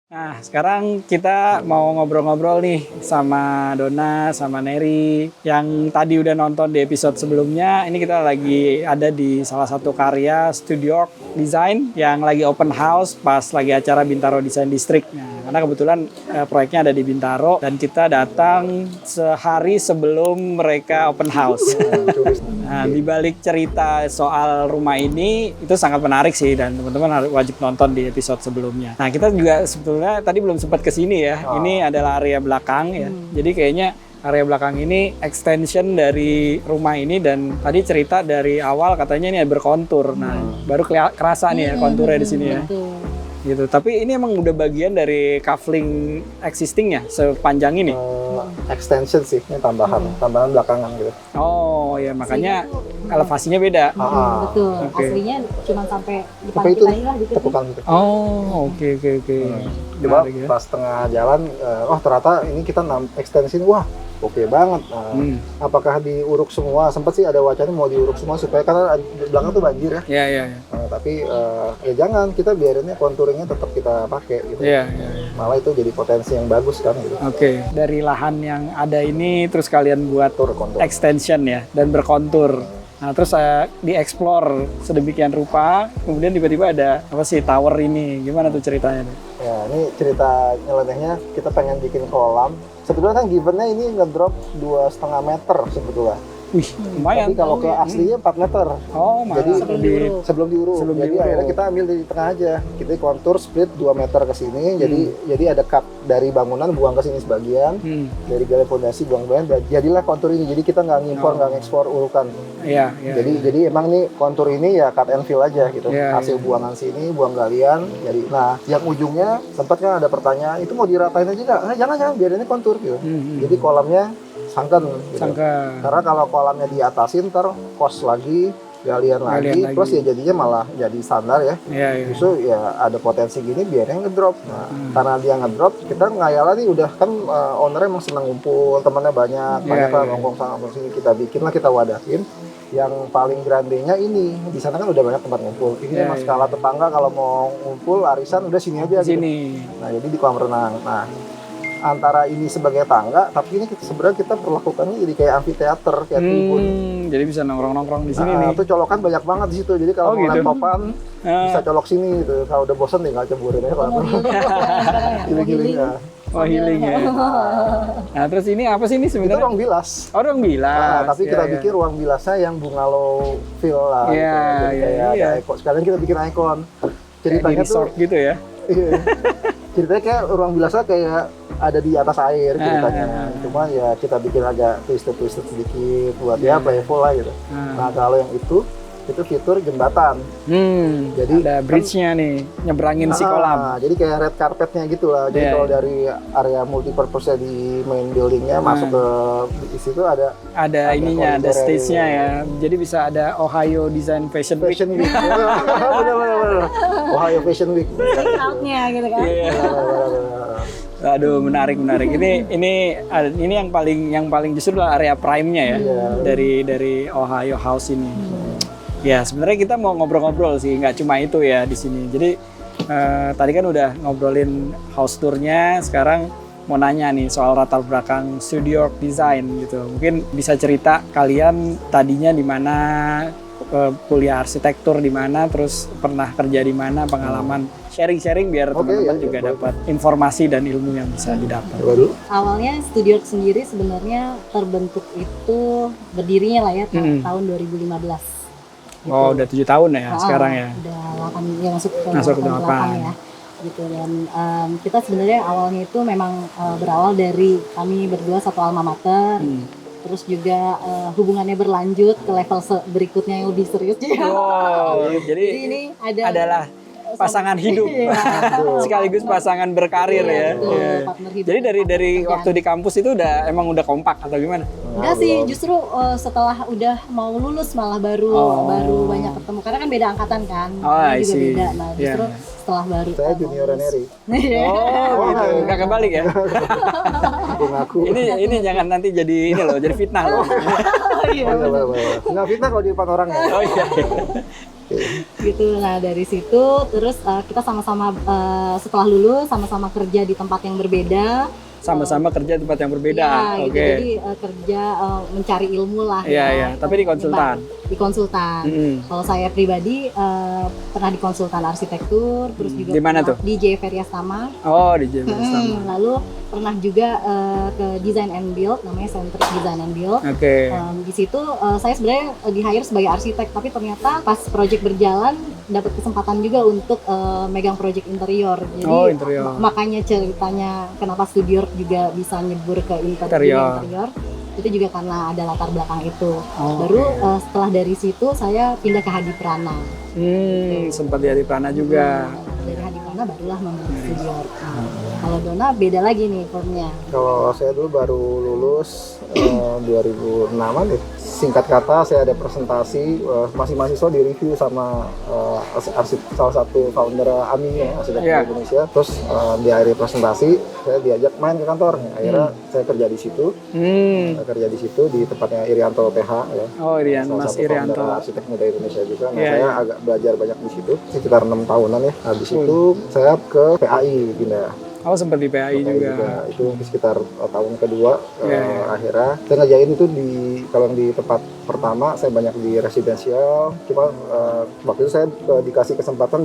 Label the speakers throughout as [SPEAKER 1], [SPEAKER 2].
[SPEAKER 1] Nah, sekarang kita mau ngobrol-ngobrol nih sama Donna, sama Neri. Yang tadi udah nonton di episode sebelumnya, ini kita lagi ada di salah satu karya Studio Design yang lagi open house pas lagi acara Bintaro Design District. Nah, karena kebetulan proyeknya ada di Bintaro dan kita datang sehari sebelum mereka open house. Nah, di balik cerita soal rumah ini, itu sangat menarik sih dan teman-teman wajib nonton di episode sebelumnya. Nah, kita juga sebetulnya tadi belum sempat ke sini ya. Ini adalah area belakang ya. Jadi kayaknya area belakang ini extension dari rumah ini dan tadi cerita dari awal katanya ini berkontur. Nah, baru kerasa nih ya konturnya di sini ya. Gitu. Tapi ini emang udah bagian dari kaveling existingnya sepanjang ini.
[SPEAKER 2] Extension sih, ini tambahan belakangan gitu.
[SPEAKER 1] Oh ya, makanya elevasinya beda.
[SPEAKER 3] Betul.
[SPEAKER 1] Oke.
[SPEAKER 3] Aslinya cuma sampai depan
[SPEAKER 2] Tapi itu
[SPEAKER 3] kita ini lah gitu.
[SPEAKER 2] tepukan gitu.
[SPEAKER 1] Oh, oke.
[SPEAKER 2] Coba
[SPEAKER 1] Menarik ya.
[SPEAKER 2] pas tengah jalan, ternyata ini kita extension, wah oke banget. Apakah diuruk semua? Sempat sih ada wacana mau diuruk semua supaya karena di belakang tuh banjir ya.
[SPEAKER 1] Iya.
[SPEAKER 2] Tapi ya jangan, kita biarinnya contouringnya tetap kita pakai gitu.
[SPEAKER 1] Iya.
[SPEAKER 2] Malah itu jadi potensi yang bagus kan gitu.
[SPEAKER 1] Oke, dari lahan yang ada ini terus kalian buat
[SPEAKER 2] Kontur.
[SPEAKER 1] extension ya dan berkontur. Nah, terus saya dieksplor sedemikian rupa, kemudian tiba-tiba ada apa sih tower ini? Gimana tuh ceritanya?
[SPEAKER 2] Ya, ini cerita nyelenehnya, kita pengen bikin kolam. Sebetulnya kan givennya ini ngedrop 2,5 meter sebetulnya.
[SPEAKER 1] Wih, lumayan.
[SPEAKER 2] Tapi kalau ke aslinya 4 meter.
[SPEAKER 1] Oh, malah
[SPEAKER 2] Jadi
[SPEAKER 1] lebih.
[SPEAKER 2] sebelum diuruk.
[SPEAKER 1] Sebelum
[SPEAKER 2] Jadi
[SPEAKER 1] diuruk.
[SPEAKER 2] akhirnya kita ambil di tengah aja. Kita kontur split 2 meter ke sini. Jadi ada cut dari bangunan buang ke sini sebagian. Dari gali fondasi buang bagian. Jadilah kontur ini. Jadi kita nggak ngimpor, nggak ngekspor urukan.
[SPEAKER 1] Iya.
[SPEAKER 2] Jadi emang nih kontur ini ya cut and fill aja gitu.
[SPEAKER 1] Iya,
[SPEAKER 2] Hasil buangan sini, buang galian. Jadi nah, yang ujungnya sempat kan ada pertanyaan, itu mau diratain aja nggak? Nah, jangan biar ini kontur gitu. Jadi kolamnya sunken gitu. Karena kalau kolamnya di atasin ntar kos lagi, galian lagi, terus ya jadinya malah jadi standar ya.
[SPEAKER 1] Iya.
[SPEAKER 2] Justru ya ada potensi gini biarnya ngedrop. Nah, karena dia ngedrop, kita ngayal nih udah kan ownernya emang seneng ngumpul, temannya banyak lah nongkrong sana nongkrong sini, kita bikin lah, kita wadahin. Yang paling grandenya ini, di sana kan udah banyak tempat ngumpul. Ini emang skala tetangga kalau mau ngumpul arisan udah sini aja gitu. Nah, jadi di kolam renang. Nah, antara ini sebagai tangga, tapi ini sebenarnya kita perlakukannya jadi kayak amfiteater, kayak tribun.
[SPEAKER 1] Jadi bisa nongkrong di sini nih.
[SPEAKER 2] Itu colokan banyak banget di situ. Jadi kalau mau laptopan bisa colok sini gitu. Kalau udah bosan tinggal ceburin aja kalau giling-giling ya.
[SPEAKER 1] Oh, healing ya. Nah, terus ini apa sih ini
[SPEAKER 2] Itu
[SPEAKER 1] sebenarnya?
[SPEAKER 2] ruang bilas.
[SPEAKER 1] Oh, ruang bilas.
[SPEAKER 2] Tapi kita bikin ruang bilasnya yang bungalow feel lah.
[SPEAKER 1] Iya,
[SPEAKER 2] gitu. Jadi kayak ada ikon. Sekalian kita bikin ikon. Ceritanya tuh
[SPEAKER 1] resort gitu ya.
[SPEAKER 2] Iya. Ceritanya kayak ruang bilasnya kayak ada di atas air ceritanya. Cuma ya kita bikin agak twisted sedikit buat ya playful lah gitu. Nah, kalau yang itu fitur jembatan.
[SPEAKER 1] Jadi ada bridge-nya nih, nyebrangin si kolam.
[SPEAKER 2] Jadi kayak red carpet-nya gitu lah. Jadi kalau dari area multipurpose di main building-nya masuk ke di situ ada
[SPEAKER 1] ininya, ada stage-nya ya. Jadi bisa ada Ohio Design Fashion Week.
[SPEAKER 2] Benar. Ohio Fashion Week.
[SPEAKER 3] Out-nya gitu kan.
[SPEAKER 1] Aduh, menarik. Ini yang paling justru adalah area prime-nya ya. Dari Ohio House ini. Ya, sebenarnya kita mau ngobrol-ngobrol sih, nggak cuma itu ya di sini. Jadi tadi kan udah ngobrolin house tour-nya, sekarang mau nanya nih soal latar belakang Studio Design gitu. Mungkin bisa cerita kalian tadinya di mana, kuliah arsitektur di mana, terus pernah kerja di mana, pengalaman sharing biar teman-teman juga dapat informasi dan ilmu yang bisa didapat.
[SPEAKER 3] Awalnya Studio sendiri sebenarnya terbentuk itu berdirinya lah ya tahun 2015.
[SPEAKER 1] Oh, udah 7 tahun ya sekarang ya?
[SPEAKER 3] Udah 8, ya masuk ke
[SPEAKER 1] 8
[SPEAKER 3] ya. Gitu. Dan kita sebenarnya awalnya itu memang berawal dari kami berdua satu alma mater. Terus juga hubungannya berlanjut ke level berikutnya yang lebih serius.
[SPEAKER 1] Wow, jadi ini adalah pasangan hidup, sekaligus pasangan berkarir ya. Jadi dari waktu di kampus itu emang udah kompak atau gimana?
[SPEAKER 3] Enggak sih, justru setelah udah mau lulus malah baru banyak ketemu, karena kan beda angkatan kan, juga beda. Nah justru setelah baru.
[SPEAKER 2] Saya junior Neri.
[SPEAKER 1] Oh gitu, nggak kebalik ya?
[SPEAKER 2] Ngaku.
[SPEAKER 1] Ini jangan nanti jadi jadi fitnah loh.
[SPEAKER 2] Nggak fitnah kalau di depan orang ya.
[SPEAKER 1] Oh iya.
[SPEAKER 3] gitu. Nah dari situ terus kita sama-sama setelah lulus sama-sama kerja di tempat yang berbeda.
[SPEAKER 1] Sama-sama kerja di tempat yang berbeda.
[SPEAKER 3] Ya,
[SPEAKER 1] Oke.
[SPEAKER 3] gitu. Jadi kerja mencari ilmu lah.
[SPEAKER 1] Iya, iya. Tapi di konsultan.
[SPEAKER 3] Di konsultan. Kalau saya pribadi pernah di konsultan arsitektur, terus juga
[SPEAKER 1] Di mana tuh?
[SPEAKER 3] Di J Verias Tama.
[SPEAKER 1] Oh, di Jawa.
[SPEAKER 3] Lalu pernah juga ke Design and Build, namanya Centric Design and Build.
[SPEAKER 1] Oke.
[SPEAKER 3] Di situ saya sebenarnya di hire sebagai arsitek, tapi ternyata pas project berjalan dapat kesempatan juga untuk megang project interior. Jadi
[SPEAKER 1] interior.
[SPEAKER 3] makanya ceritanya kenapa studio juga bisa nyebur ke interior. Itu juga karena ada latar belakang itu. Baru setelah dari situ saya pindah ke Hadi Prana.
[SPEAKER 1] Sempat di Hadi Prana juga.
[SPEAKER 3] Dari Hadi Prana barulah membentuk studio. Kalau Dona beda lagi nih formnya.
[SPEAKER 2] Kalau saya dulu baru lulus 2006-an deh. Singkat kata saya ada presentasi, masih mahasiswa di review sama salah satu founder AMI ya, Arsitektur Indonesia. Terus di akhir presentasi saya diajak main ke kantor. Akhirnya saya kerja di situ. Saya kerja di situ di tempatnya Irianto PH ya.
[SPEAKER 1] Oh, Mas Irianto.
[SPEAKER 2] Arsitek muda Indonesia juga. Nah, saya agak belajar banyak di situ, sekitar 6 tahunan ya. Habis itu saya ke PAI pindah.
[SPEAKER 1] Oh, sempat di PAI juga.
[SPEAKER 2] Itu sekitar tahun kedua. Akhirnya saya ngerjain itu kalau di tempat pertama saya banyak di residensial. Cuma waktu itu saya dikasih kesempatan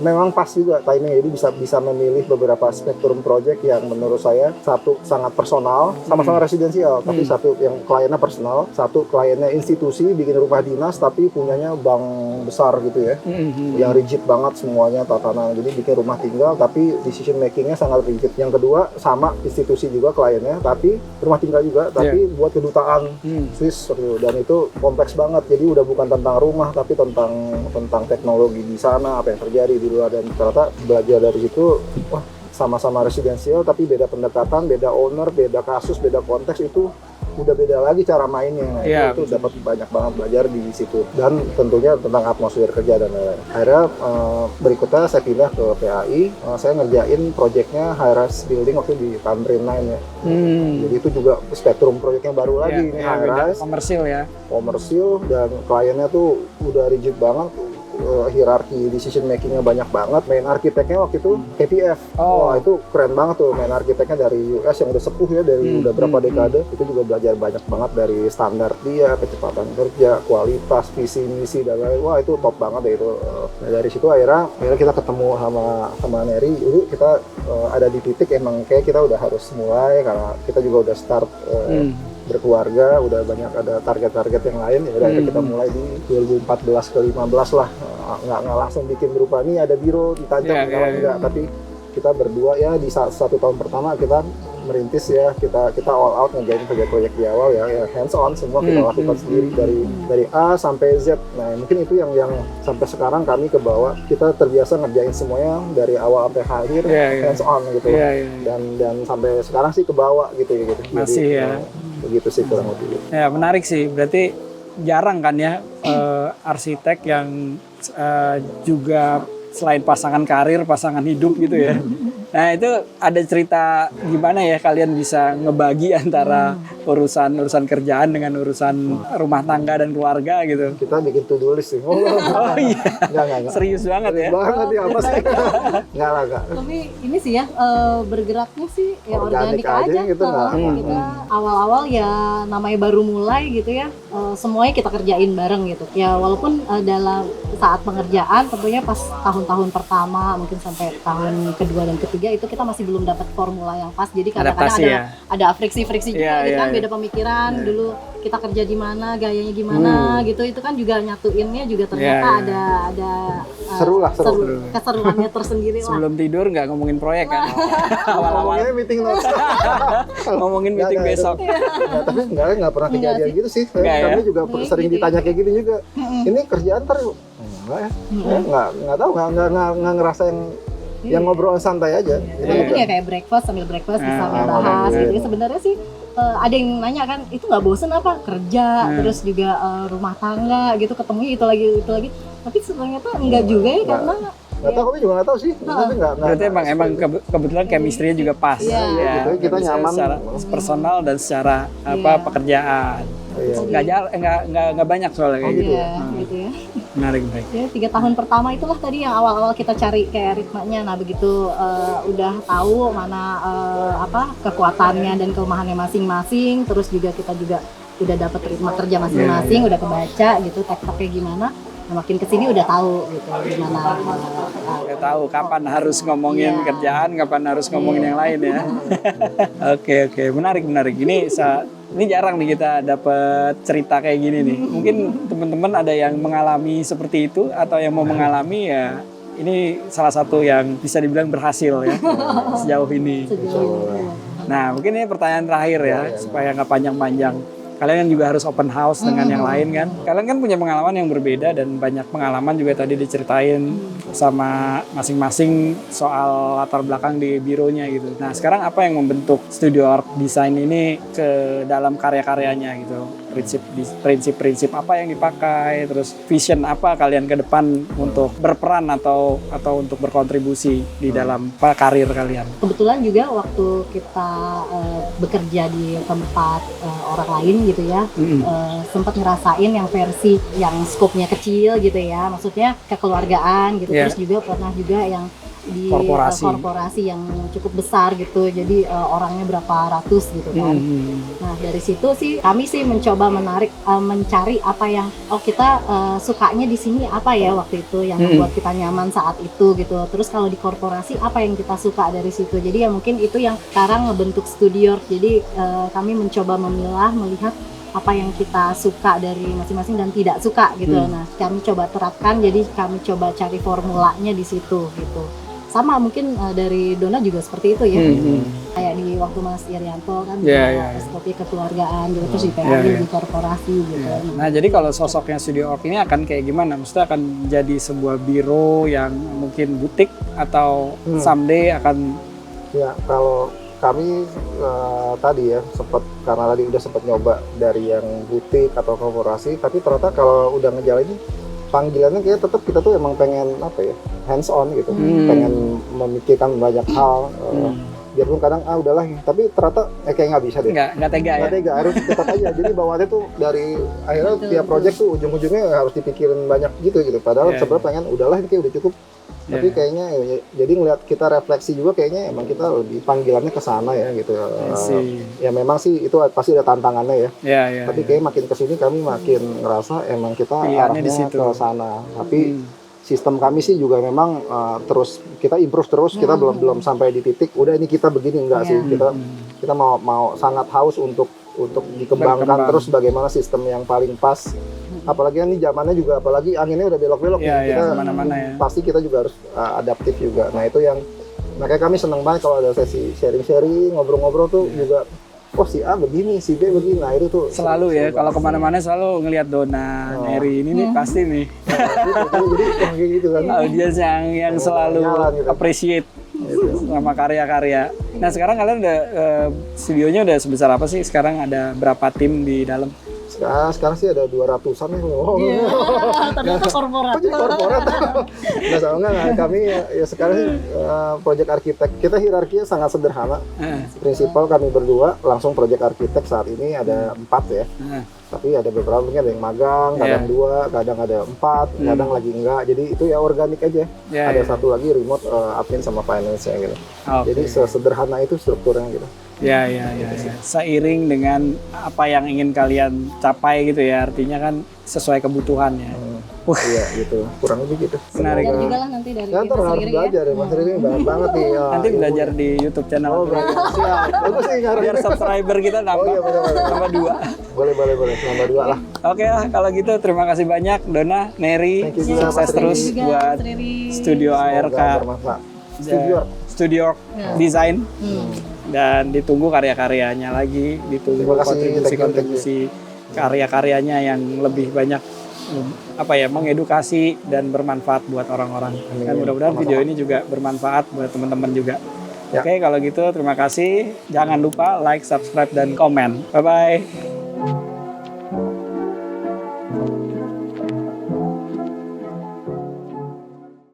[SPEAKER 2] memang pas juga timing, jadi bisa memilih beberapa spektrum project yang menurut saya satu sangat personal, sama-sama residensial, tapi satu yang kliennya personal, satu kliennya institusi bikin rumah dinas tapi punyanya bank besar gitu ya, yang rigid banget semuanya tatanan, jadi bikin rumah tinggal tapi decision makingnya sangat rigid. Yang kedua sama institusi juga kliennya, tapi rumah tinggal juga, tapi buat kedutaan Swiss dan itu kompleks banget. Jadi udah bukan tentang rumah tapi tentang teknologi di sana, apa yang terjadi di luar, dan ternyata belajar dari situ, wah sama-sama residensial tapi beda pendekatan, beda owner, beda kasus, beda konteks, itu udah beda lagi cara mainnya. Itu dapat banyak banget belajar di situ, dan tentunya tentang atmosfer kerja dan lain-lain. Akhirnya berikutnya saya pindah ke PAI. Saya ngerjain proyeknya high rise building waktu di Tamrin 9 ya. Jadi itu juga spektrum proyeknya baru lagi ini high rise, komersil, dan kliennya tuh udah rigid banget. Hierarki decision makingnya banyak banget. Main arsiteknya waktu itu KPF. Wah itu keren banget tuh, main arsiteknya dari US yang udah sepuh ya, dari udah berapa dekade. Itu juga belajar banyak banget dari standar dia, kecepatan kerja, kualitas, visi misi dan lain. Wah itu top banget deh itu. Nah, dari situ akhirnya kita ketemu sama Neri. Itu kita ada di titik emang kayak kita udah harus mulai, karena kita juga udah start berkeluarga, udah banyak ada target-target yang lain. Ya udah kita mulai di 2014 ke 15 lah. Nggak langsung bikin berupa ini ada biro ditajam, enggak, tapi kita berdua ya di satu tahun pertama kita merintis ya, kita all out ngerjain proyek di awal ya hands on semua kita lakukan sendiri dari A sampai Z. Nah mungkin itu yang sampai sekarang kami ke bawah, kita terbiasa ngerjain semuanya dari awal sampai akhir hands on gitu. Dan sampai sekarang sih ke bawah gitu.
[SPEAKER 1] Masih. Jadi,
[SPEAKER 2] begitu sih kurang lebih.
[SPEAKER 1] Ya menarik sih, berarti jarang kan ya arsitek yang juga selain pasangan karir, pasangan hidup gitu ya. Nah itu ada cerita gimana ya kalian bisa ngebagi antara urusan kerjaan dengan urusan rumah tangga dan keluarga gitu?
[SPEAKER 2] Kita bikin to-do list sih. Oh
[SPEAKER 1] iya.
[SPEAKER 2] Enggak.
[SPEAKER 1] Serius banget ya?
[SPEAKER 2] Banget ya apa sih? Enggak.
[SPEAKER 3] Tapi ini sih ya bergeraknya sih ya organik aja
[SPEAKER 2] gitu.
[SPEAKER 3] Kita awal-awal ya namanya baru mulai gitu ya, semuanya kita kerjain bareng gitu. Ya walaupun dalam saat pengerjaan tentunya pas tahun-tahun pertama mungkin sampai tahun kedua dan ketiga itu kita masih belum dapat formula yang pas, jadi kadang-kadang ada friksi-friksi juga gitu kan, beda pemikiran. Dulu kita kerja di mana, gayanya gimana gitu, itu kan juga nyatuinnya juga ternyata ada
[SPEAKER 2] seru
[SPEAKER 3] keseruannya tersendiri lah.
[SPEAKER 1] Sebelum tidur nggak ngomongin proyek kan? Awal-awalnya
[SPEAKER 2] meeting notes.
[SPEAKER 1] ngomongin meeting besok.
[SPEAKER 2] Tapi nggak pernah kejadian gitu sih. Kami juga sering ditanya kayak gitu juga. Ini kerjaan enggak ya? Nggak tahu, nggak ngerasa yang ngobrol santai aja.
[SPEAKER 3] Walaupun ya kayak breakfast sambil bisa bahas gitu. Sebenarnya sih ada yang nanya kan, itu nggak bosen apa kerja terus juga rumah tangga gitu, ketemunya itu lagi. Tapi sebenarnya tuh enggak juga ya, karena
[SPEAKER 2] nggak tahu, kami juga nggak tahu sih.
[SPEAKER 1] Berarti emang kebetulan chemistry-nya juga pas.
[SPEAKER 2] Gitu, kita nyaman
[SPEAKER 1] secara personal dan secara pekerjaan. Nggak banyak soalnya kayak gitu.
[SPEAKER 3] Gitu ya.
[SPEAKER 1] Menarik, baik.
[SPEAKER 3] Ya, 3 tahun pertama itulah tadi yang awal-awal kita cari kayak ritmenya. Nah begitu udah tahu mana kekuatannya dan kelemahannya masing-masing, terus juga kita juga udah dapat ritme kerja masing-masing, udah kebaca gitu tektoknya gimana. Nah, makin kesini udah tahu gitu gimana.
[SPEAKER 1] Udah tahu kapan harus ngomongin kerjaan, kapan harus ngomongin yang lain ya. Oke, menarik. Ini jarang nih kita dapat cerita kayak gini nih. Mungkin teman-teman ada yang mengalami seperti itu atau yang mau mengalami ya. Ini salah satu yang bisa dibilang berhasil ya sejauh ini. Nah, mungkin ini pertanyaan terakhir ya, supaya nggak panjang-panjang. Kalian kan juga harus open house dengan yang lain kan. Kalian kan punya pengalaman yang berbeda dan banyak pengalaman juga tadi diceritain sama masing-masing soal latar belakang di bironya gitu. Nah, sekarang apa yang membentuk Studio Art Design ini ke dalam karya-karyanya gitu? Prinsip-prinsip apa yang dipakai, terus vision apa kalian ke depan untuk berperan atau untuk berkontribusi di dalam karir kalian?
[SPEAKER 3] Kebetulan juga waktu kita bekerja di tempat orang lain gitu ya, sempat ngerasain yang versi yang skopnya kecil gitu ya, maksudnya kekeluargaan gitu, terus juga pernah juga yang di korporasi yang cukup besar gitu, jadi orangnya berapa ratus gitu kan. Nah dari situ sih kami sih mencoba mencari apa yang kita sukanya di sini apa ya waktu itu yang membuat kita nyaman saat itu gitu. Terus kalau di korporasi apa yang kita suka dari situ. Jadi ya mungkin itu yang sekarang ngebentuk Studio Art. Jadi kami mencoba melihat apa yang kita suka dari masing-masing dan tidak suka gitu. Nah kami coba terapkan, jadi kami coba cari formulanya di situ gitu. Sama mungkin dari Dona juga seperti itu ya. Kayak di waktu Mas Irianto kan seperti kekeluargaan gitu, terus di PAD di korporasi gitu.
[SPEAKER 1] Nah jadi kalau sosoknya Studio Art ini akan kayak gimana? Maksudnya akan jadi sebuah biro yang mungkin butik atau someday akan...
[SPEAKER 2] Ya kalau kami tadi ya karena tadi udah sempat nyoba dari yang butik atau korporasi, tapi ternyata kalau udah ngejalanin panggilannya kayak tetap kita tuh emang pengen hands on gitu, pengen memikirkan banyak hal. Biarpun kadang udahlah, tapi ternyata kayak nggak bisa deh.
[SPEAKER 1] Nggak tega,
[SPEAKER 2] harus tetap aja. Jadi bawaannya tuh dari akhirnya tiap project tuh ujung-ujungnya harus dipikirin banyak gitu. Padahal sebenarnya pengen udahlah ini kayak udah cukup. Tapi kayaknya jadi ngeliat kita refleksi juga kayaknya emang kita lebih panggilannya ke sana ya gitu. Ya memang sih itu pasti ada tantangannya ya. Tapi kayak makin kesini kami makin ngerasa emang kita arahnya ke sana. Tapi sistem kami sih juga memang terus kita improve terus. Kita belum sampai di titik udah ini kita begini enggak sih. Kita mau sangat haus untuk dikembangkan terus bagaimana sistem yang paling pas. Apalagi kan ini zamannya juga, apalagi anginnya udah belok-belok kita
[SPEAKER 1] kemana-mana
[SPEAKER 2] pasti kita juga harus adaptif juga. Nah itu yang makanya kami seneng banget kalau ada sesi sharing-sharing, ngobrol-ngobrol tuh juga. Oh si A begini, si B begini. Nah itu tuh
[SPEAKER 1] selalu ya. Kalau kemana-mana selalu ngelihat Dona, Neri ini nih pasti nih.
[SPEAKER 2] Jadi kayak gitu kan.
[SPEAKER 1] Audiens yang selalu appreciate sama karya-karya. Nah sekarang kalian udah studionya udah sebesar apa sih? Sekarang ada berapa tim di dalam?
[SPEAKER 2] Sekarang sih ada 200-an ya.
[SPEAKER 3] Ternyata korporat.
[SPEAKER 2] Nggak sama nggak. Kami ya sekarang project arsitek. Kita hierarkinya sangat sederhana. Prinsipal kami berdua, langsung project arsitek saat ini ada 4 ya. Tapi ada beberapa mungkin ada yang magang, kadang 2, kadang ada 4, kadang lagi enggak. Jadi itu ya organik aja. Ada satu lagi remote admin sama finance ya gitu. Jadi sesederhana itu strukturnya gitu.
[SPEAKER 1] Ya. Seiring dengan apa yang ingin kalian capai gitu ya, artinya kan sesuai kebutuhannya.
[SPEAKER 2] Iya gitu, kurang lebih gitu.
[SPEAKER 1] Menarik.
[SPEAKER 3] Belajar juga lah nanti dari
[SPEAKER 2] Mas Riri ya. Belajar ya, Mas Riri banyak banget nih.
[SPEAKER 1] Nanti belajar di YouTube channel.
[SPEAKER 2] Siap. Bagus nih
[SPEAKER 1] biar subscriber kita nambah tambah 2.
[SPEAKER 2] Boleh, nambah 2 lah.
[SPEAKER 1] Oke lah, kalau gitu terima kasih banyak Dona, Neri, sukses terus buat Studio ARK. Studio Design. Dan ditunggu karya-karyanya lagi, ditunggu kontribusi karya-karyanya yang lebih banyak mengedukasi dan bermanfaat buat orang-orang. Dan mudah-mudahan video ini juga bermanfaat buat teman-teman juga. Oke, kalau gitu terima kasih. Jangan lupa like, subscribe, dan komen. Bye-bye.